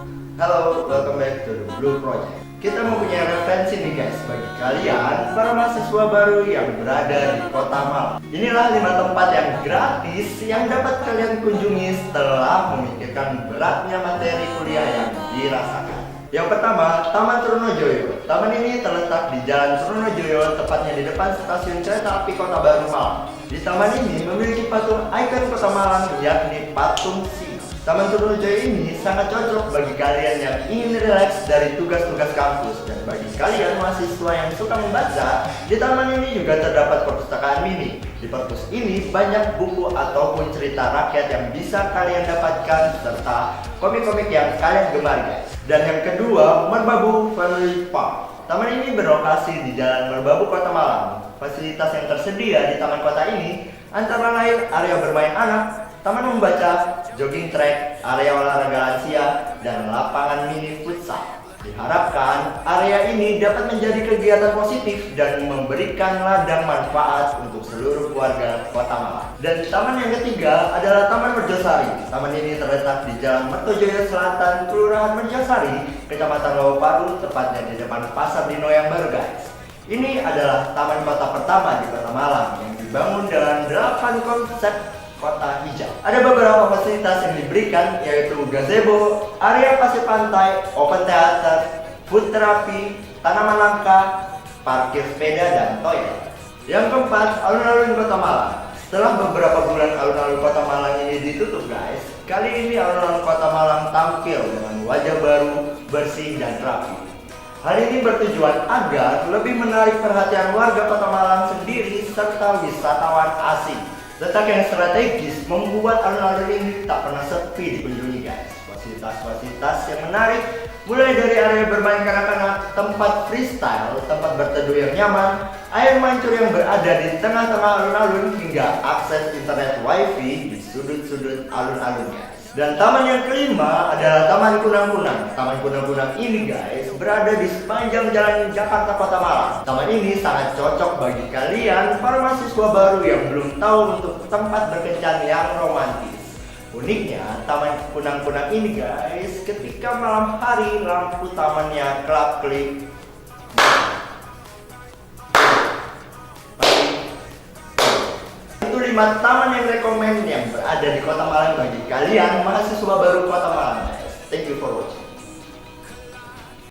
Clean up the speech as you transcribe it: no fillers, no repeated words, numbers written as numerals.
Halo, welcome back to the Blue Project. Kita mempunyai referensi nih guys bagi kalian para mahasiswa baru yang berada di Kota Malang. Inilah 5 tempat yang gratis yang dapat kalian kunjungi setelah memikirkan beratnya materi kuliah yang dirasakan. Yang pertama, Taman Trunojoyo. Taman ini terletak di Jalan Trunojoyo, tepatnya di depan stasiun kereta api Kota Baru Malang. Di taman ini memiliki patung ikon Kota Malang, yakni patung singa. Taman Trunojoyo ini sangat cocok bagi kalian yang ingin rileks dari tugas-tugas kampus, dan bagi kalian mahasiswa yang suka membaca, di taman ini juga terdapat perpustakaan mini. Di perpus ini banyak buku ataupun cerita rakyat yang bisa kalian dapatkan serta komik-komik yang kalian gemari guys. Dan yang kedua, Merbabu Family Park. Taman ini berlokasi di Jalan Merbabu, Kota Malang. Fasilitas yang tersedia di taman kota ini antara lain area bermain anak, taman membaca, jogging track, area olahraga lansia, dan lapangan mini futsal. Diharapkan area ini dapat menjadi kegiatan positif dan memberikan ladang manfaat untuk seluruh warga Kota Malang. Dan taman yang ketiga adalah Taman Merjosari. Taman ini terletak di Jalan Mertojoyo Selatan, Kelurahan Merjosari, Kecamatan Lowoparu, tepatnya di depan Pasar Dino yang baru guys. Ini adalah taman kota pertama di Kota Malang yang dibangun dengan 8 konsep kota hijau. Ada beberapa fasilitas yang diberikan, yaitu gazebo, area pasir pantai, open theater, food therapy, tanaman langka, parkir sepeda, dan toilet. Yang keempat, alun-alun Kota Malang. Setelah beberapa bulan alun-alun Kota Malang ini ditutup guys, kali ini alun-alun Kota Malang tampil dengan wajah baru, bersih, dan rapi. Hal ini bertujuan agar lebih menarik perhatian warga Kota Malang sendiri serta wisatawan asing. Letak yang strategis membuat alun-alun ini tak pernah sepi dikunjungi guys. Fasilitas-fasilitas yang menarik mulai dari area bermain kanak-kanak, tempat freestyle, tempat berteduh yang nyaman, air mancur yang berada di tengah-tengah alun-alun, hingga akses internet wifi di sudut-sudut alun-alun guys. Dan taman yang kelima adalah Taman Kunang-Kunang. Taman Kunang-Kunang ini guys berada di sepanjang jalan Jakarta Kota Malang. Taman ini sangat cocok bagi kalian para mahasiswa baru yang belum tahu untuk tempat berkencan yang romantis. Uniknya, Taman Kunang-Kunang ini guys, ketika malam hari lampu tamannya kelap-kelip. Itu 5 taman yang rekomen yang berada di Kota Malang bagi kalian mahasiswa baru Kota Malang. Thank you for watching.